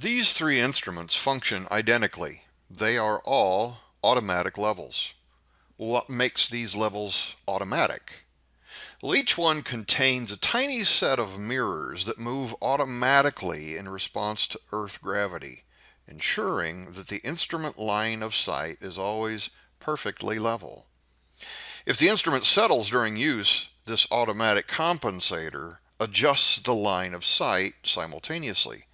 These three instruments function identically. They are all automatic levels. What makes these levels automatic? Well, each one contains a tiny set of mirrors that move automatically in response to Earth gravity, ensuring that the instrument line of sight is always perfectly level. If the instrument settles during use, this automatic compensator adjusts the line of sight simultaneously.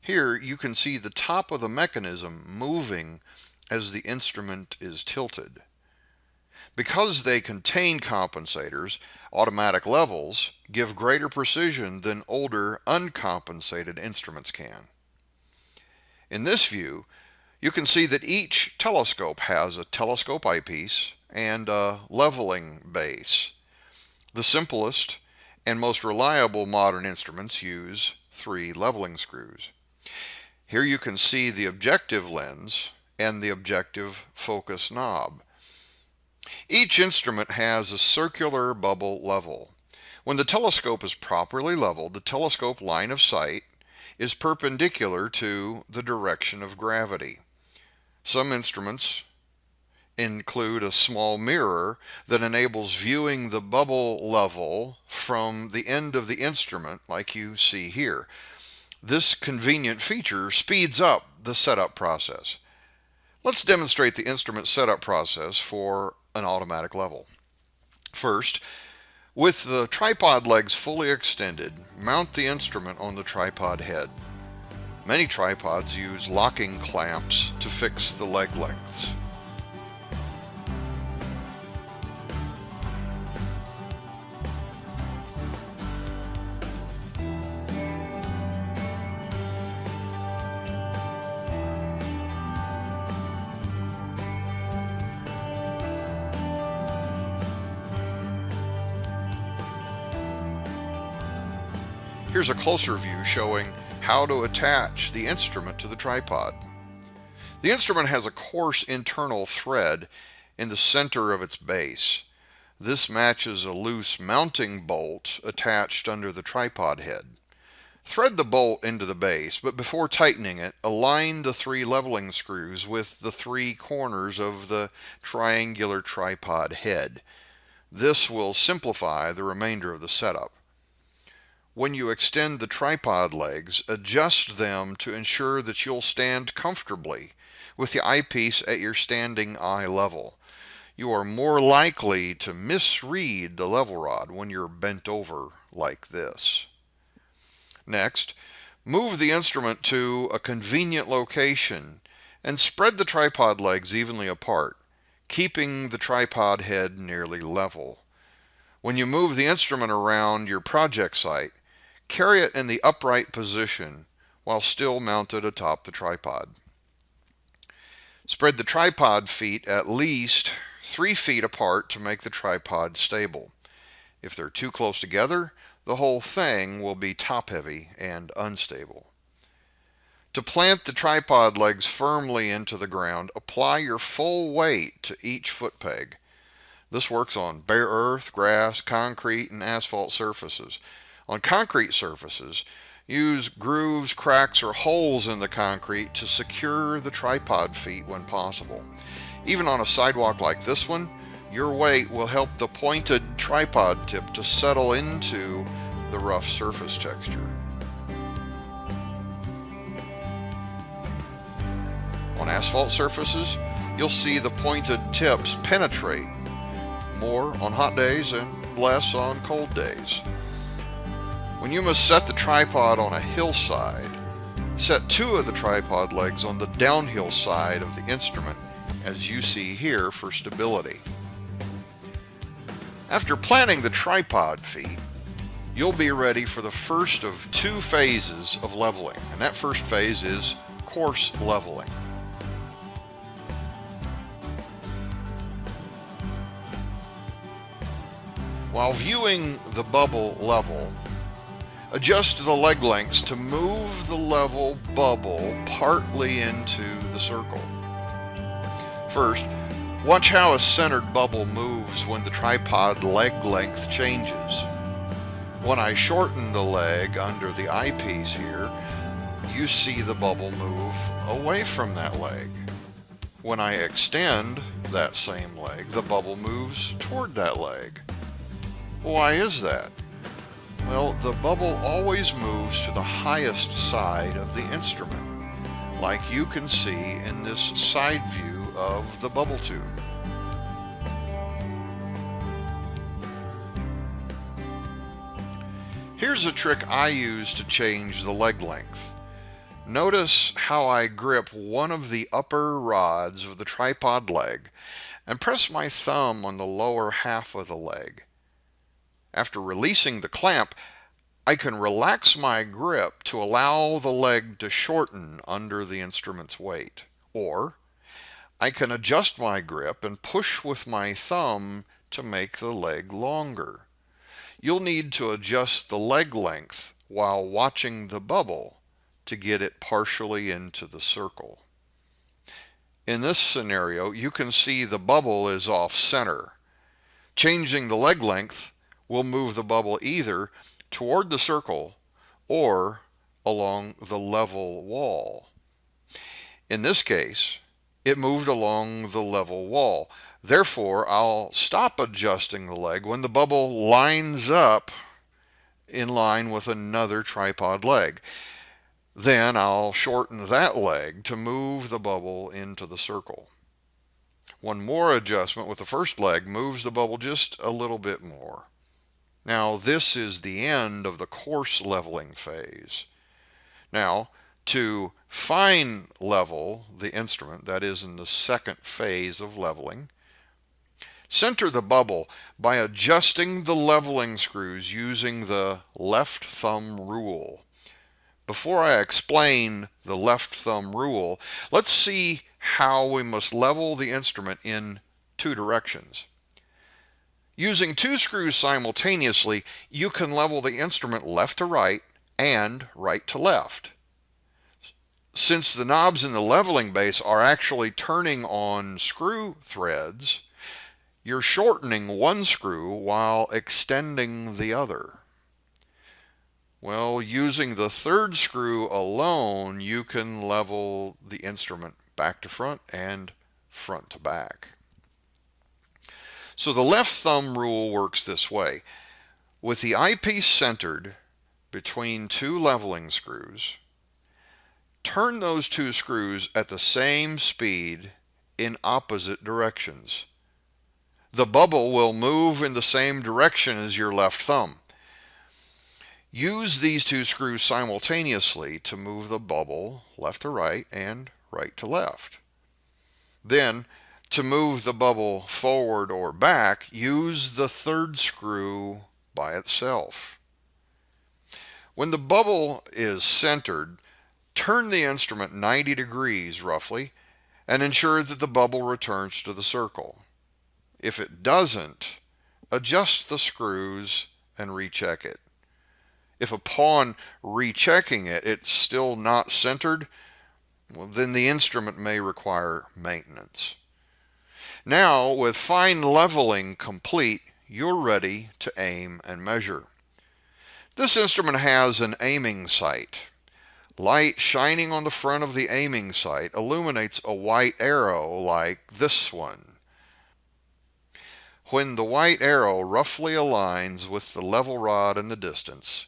Here you can see the top of the mechanism moving as the instrument is tilted. Because they contain compensators, automatic levels give greater precision than older uncompensated instruments can. In this view, you can see that each telescope has a telescope eyepiece and a leveling base. The simplest and most reliable modern instruments use 3 leveling screws. Here you can see the objective lens and the objective focus knob. Each instrument has a circular bubble level. When the telescope is properly leveled, the telescope line of sight is perpendicular to the direction of gravity. Some instruments include a small mirror that enables viewing the bubble level from the end of the instrument, like you see here. This convenient feature speeds up the setup process. Let's demonstrate the instrument setup process for an automatic level. First, with the tripod legs fully extended, mount the instrument on the tripod head. Many tripods use locking clamps to fix the leg lengths. Here's a closer view showing how to attach the instrument to the tripod. The instrument has a coarse internal thread in the center of its base. This matches a loose mounting bolt attached under the tripod head. Thread the bolt into the base, but before tightening it, align the 3 leveling screws with the 3 corners of the triangular tripod head. This will simplify the remainder of the setup. When you extend the tripod legs, adjust them to ensure that you'll stand comfortably with the eyepiece at your standing eye level. You are more likely to misread the level rod when you're bent over like this. Next, move the instrument to a convenient location and spread the tripod legs evenly apart, keeping the tripod head nearly level. When you move the instrument around your project site, carry it in the upright position while still mounted atop the tripod. Spread the tripod feet at least 3 feet apart to make the tripod stable. If they're too close together, the whole thing will be top-heavy and unstable. To plant the tripod legs firmly into the ground, apply your full weight to each foot peg. This works on bare earth, grass, concrete, and asphalt surfaces. On concrete surfaces, use grooves, cracks, or holes in the concrete to secure the tripod feet when possible. Even on a sidewalk like this one, your weight will help the pointed tripod tip to settle into the rough surface texture. On asphalt surfaces, you'll see the pointed tips penetrate more on hot days and less on cold days. When you must set the tripod on a hillside, set 2 of the tripod legs on the downhill side of the instrument, as you see here, for stability. After planting the tripod feet, you'll be ready for the first of 2 phases of leveling, and that first phase is coarse leveling. While viewing the bubble level, adjust the leg lengths to move the level bubble partly into the circle. First, watch how a centered bubble moves when the tripod leg length changes. When I shorten the leg under the eyepiece here, you see the bubble move away from that leg. When I extend that same leg, the bubble moves toward that leg. Why is that? Well, the bubble always moves to the highest side of the instrument, like you can see in this side view of the bubble tube. Here's a trick I use to change the leg length. Notice how I grip one of the upper rods of the tripod leg and press my thumb on the lower half of the leg. After releasing the clamp, I can relax my grip to allow the leg to shorten under the instrument's weight. Or I can adjust my grip and push with my thumb to make the leg longer. You'll need to adjust the leg length while watching the bubble to get it partially into the circle. In this scenario, you can see the bubble is off center. Changing the leg length will move the bubble either toward the circle or along the level wall. In this case, it moved along the level wall. Therefore, I'll stop adjusting the leg when the bubble lines up in line with another tripod leg. Then I'll shorten that leg to move the bubble into the circle. One more adjustment with the first leg moves the bubble just a little bit more. Now, this is the end of the coarse leveling phase. Now, to fine level the instrument, that is in the second phase of leveling, center the bubble by adjusting the leveling screws using the left thumb rule. Before I explain the left thumb rule, let's see how we must level the instrument in two directions. Using two screws simultaneously, you can level the instrument left to right and right to left. Since the knobs in the leveling base are actually turning on screw threads, you're shortening one screw while extending the other. Well, using the third screw alone, you can level the instrument back to front and front to back. So the left thumb rule works this way. With the eyepiece centered between two leveling screws, turn those two screws at the same speed in opposite directions. The bubble will move in the same direction as your left thumb. Use these two screws simultaneously to move the bubble left to right and right to left. Then, to move the bubble forward or back, use the third screw by itself. When the bubble is centered, turn the instrument 90 degrees roughly and ensure that the bubble returns to the circle. If it doesn't, adjust the screws and recheck it. If upon rechecking it, it's still not centered, well, then the instrument may require maintenance. Now, with fine leveling complete, you're ready to aim and measure. This instrument has an aiming sight. Light shining on the front of the aiming sight illuminates a white arrow like this one. When the white arrow roughly aligns with the level rod in the distance,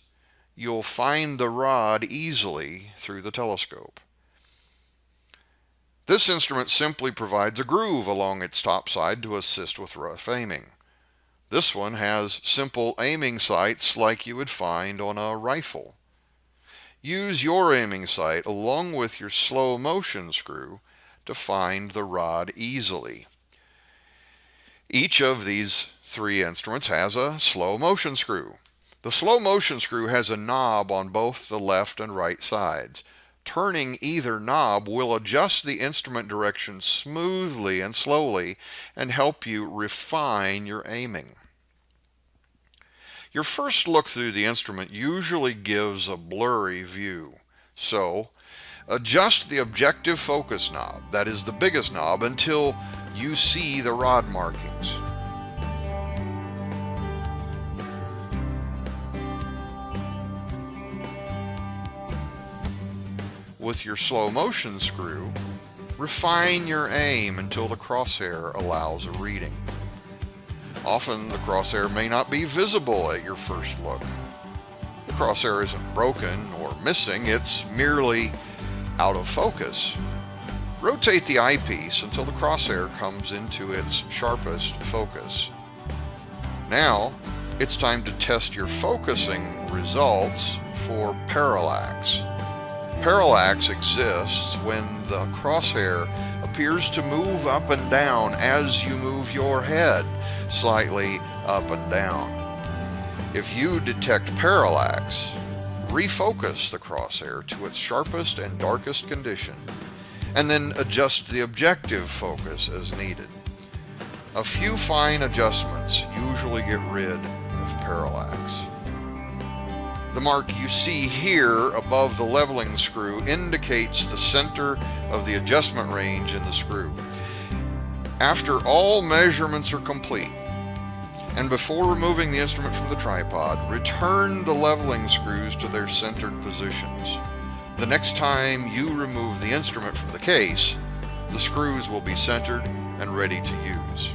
you'll find the rod easily through the telescope. This instrument simply provides a groove along its top side to assist with rough aiming. This one has simple aiming sights like you would find on a rifle. Use your aiming sight along with your slow motion screw to find the rod easily. Each of these three instruments has a slow motion screw. The slow motion screw has a knob on both the left and right sides. Turning either knob will adjust the instrument direction smoothly and slowly and help you refine your aiming. Your first look through the instrument usually gives a blurry view, so adjust the objective focus knob, that is the biggest knob, until you see the rod markings. with your slow motion screw, refine your aim until the crosshair allows a reading. Often the crosshair may not be visible at your first look. The crosshair isn't broken or missing, it's merely out of focus. Rotate the eyepiece until the crosshair comes into its sharpest focus. Now, it's time to test your focusing results for parallax. Parallax exists when the crosshair appears to move up and down as you move your head slightly up and down. If you detect parallax, refocus the crosshair to its sharpest and darkest condition, and then adjust the objective focus as needed. A few fine adjustments usually get rid of parallax. The mark you see here above the leveling screw indicates the center of the adjustment range in the screw. After all measurements are complete, and before removing the instrument from the tripod, return the leveling screws to their centered positions. The next time you remove the instrument from the case, the screws will be centered and ready to use.